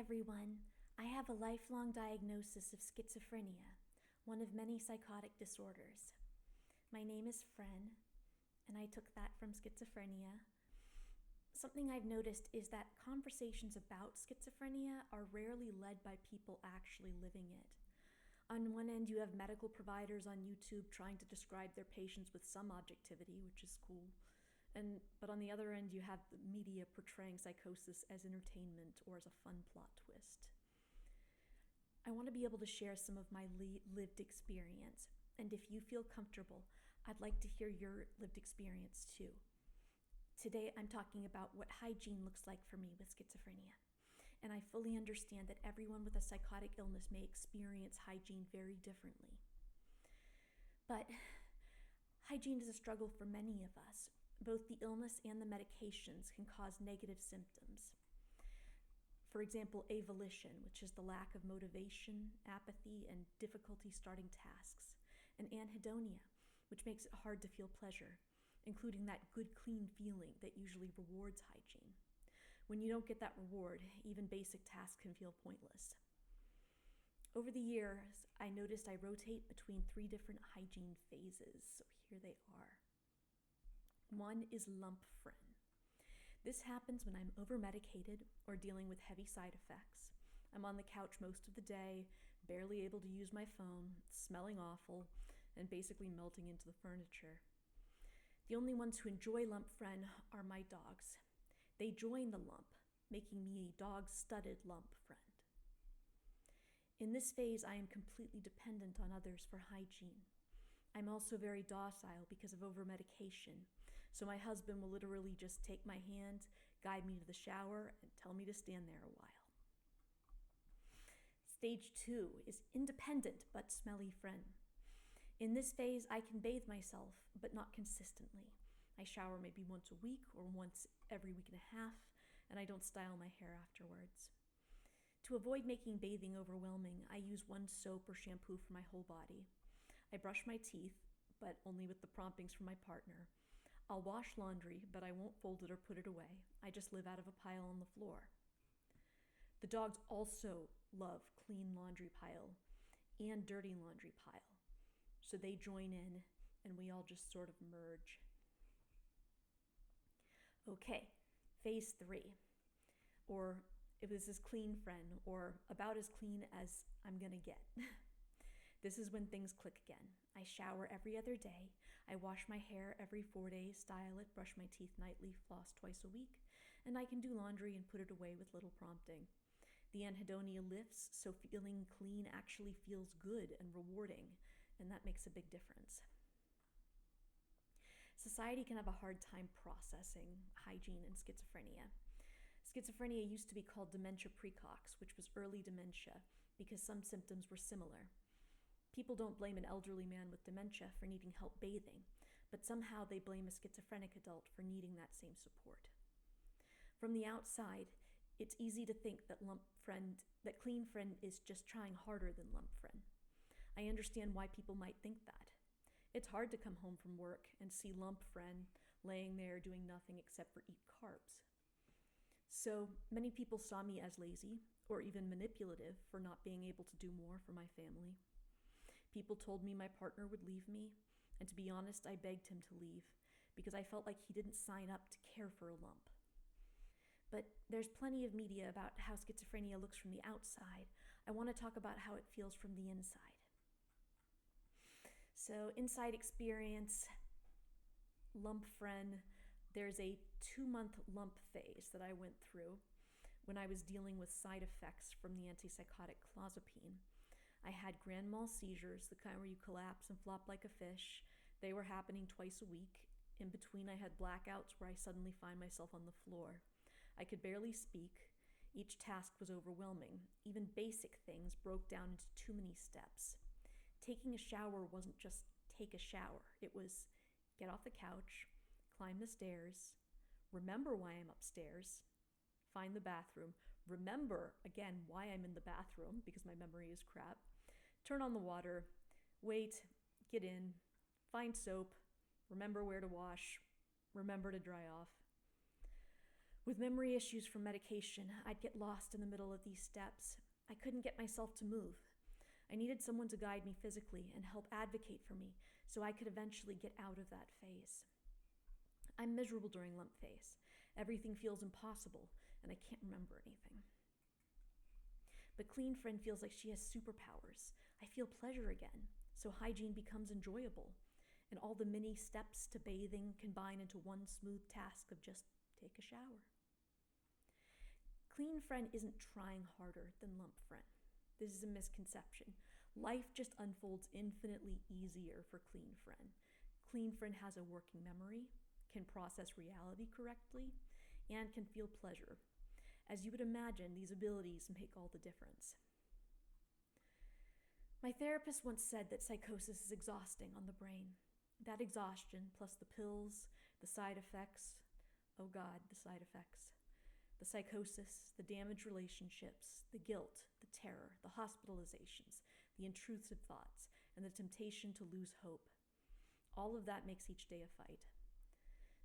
everyone. I have a lifelong diagnosis of schizophrenia, one of many psychotic disorders. My name is Phren, and I took that from schizophrenia. Something I've noticed is that conversations about schizophrenia are rarely led by people actually living it. On one end, you have medical providers on YouTube trying to describe their patients with some objectivity, which is cool. But on the other end, you have the media portraying psychosis as entertainment or as a fun plot twist. I want to be able to share some of my lived experience, and if you feel comfortable, I'd like to hear your lived experience too. Today, I'm talking about what hygiene looks like for me with schizophrenia, and I fully understand that everyone with a psychotic illness may experience hygiene very differently. But hygiene is a struggle for many of us. Both the illness and the medications can cause negative symptoms. For example, avolition, which is the lack of motivation, apathy, and difficulty starting tasks, and anhedonia, which makes it hard to feel pleasure, including that good, clean feeling that usually rewards hygiene. When you don't get that reward, even basic tasks can feel pointless. Over the years, I noticed I rotate between 3 different hygiene phases, so here they are. One is lump Phren. This happens when I'm over-medicated or dealing with heavy side effects. I'm on the couch most of the day, barely able to use my phone, smelling awful, and basically melting into the furniture. The only ones who enjoy lump Phren are my dogs. They join the lump, making me a dog-studded lump friend. In this phase, I am completely dependent on others for hygiene. I'm also very docile because of over-medication, so my husband will literally just take my hand, guide me to the shower, and tell me to stand there a while. Stage 2 is independent but smelly Phren. In this phase, I can bathe myself, but not consistently. I shower maybe once a week or once every week and a half, and I don't style my hair afterwards. To avoid making bathing overwhelming, I use one soap or shampoo for my whole body. I brush my teeth, but only with the promptings from my partner. I'll wash laundry, but I won't fold it or put it away. I just live out of a pile on the floor. The dogs also love clean laundry pile and dirty laundry pile, so they join in and we all just sort of merge. Okay, phase 3, or if this is clean Phren, or about as clean as I'm gonna get. This is when things click again. I shower every other day. I wash my hair every 4 days, style it, brush my teeth nightly, floss twice a week, and I can do laundry and put it away with little prompting. The anhedonia lifts, so feeling clean actually feels good and rewarding, and that makes a big difference. Society can have a hard time processing hygiene and schizophrenia. Schizophrenia used to be called dementia praecox, which was early dementia, because some symptoms were similar. People don't blame an elderly man with dementia for needing help bathing, but somehow they blame a schizophrenic adult for needing that same support. From the outside, it's easy to think that clean Phren is just trying harder than lump Phren. I understand why people might think that. It's hard to come home from work and see lump Phren laying there doing nothing except for eat carbs. So many people saw me as lazy or even manipulative for not being able to do more for my family. People told me my partner would leave me, and to be honest, I begged him to leave because I felt like he didn't sign up to care for a lump. But there's plenty of media about how schizophrenia looks from the outside. I want to talk about how it feels from the inside. So, inside experience, lump Phren, there's a 2-month lump phase that I went through when I was dealing with side effects from the antipsychotic clozapine. I had grand mal seizures, the kind where you collapse and flop like a fish. They were happening twice a week. In between, I had blackouts where I suddenly find myself on the floor. I could barely speak. Each task was overwhelming. Even basic things broke down into too many steps. Taking a shower wasn't just take a shower. It was get off the couch, climb the stairs, remember why I'm upstairs, find the bathroom, remember, again, why I'm in the bathroom, because my memory is crap, turn on the water, wait, get in, find soap, remember where to wash, remember to dry off. With memory issues from medication, I'd get lost in the middle of these steps. I couldn't get myself to move. I needed someone to guide me physically and help advocate for me so I could eventually get out of that phase. I'm miserable during lump phase. Everything feels impossible, and I can't remember anything. But Clean Phren feels like she has superpowers. I feel pleasure again, so hygiene becomes enjoyable, and all the mini steps to bathing combine into one smooth task of just take a shower. Clean Phren isn't trying harder than lump Phren. This is a misconception. Life just unfolds infinitely easier for Clean Phren. Clean Phren has a working memory, can process reality correctly, and can feel pleasure. As you would imagine, these abilities make all the difference. My therapist once said that psychosis is exhausting on the brain. That exhaustion, plus the pills, the side effects, oh God, the side effects, the psychosis, the damaged relationships, the guilt, the terror, the hospitalizations, the intrusive thoughts, and the temptation to lose hope. All of that makes each day a fight.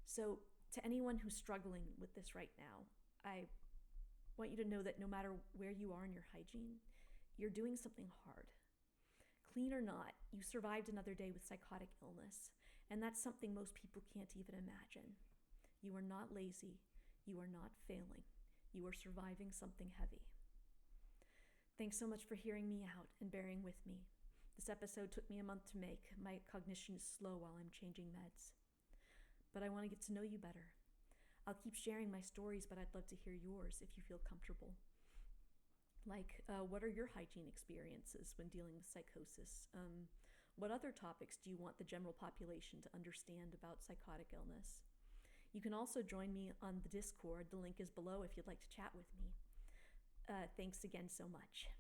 So, to anyone who's struggling with this right now, I want you to know that no matter where you are in your hygiene, you're doing something hard. Clean or not, you survived another day with psychotic illness, and that's something most people can't even imagine. You are not lazy. You are not failing. You are surviving something heavy. Thanks so much for hearing me out and bearing with me. This episode took me a month to make. My cognition is slow while I'm changing meds. But I want to get to know you better. I'll keep sharing my stories, but I'd love to hear yours if you feel comfortable. Like, what are your hygiene experiences when dealing with psychosis? What other topics do you want the general population to understand about psychotic illness? You can also join me on the Discord. The link is below if you'd like to chat with me. Thanks again so much.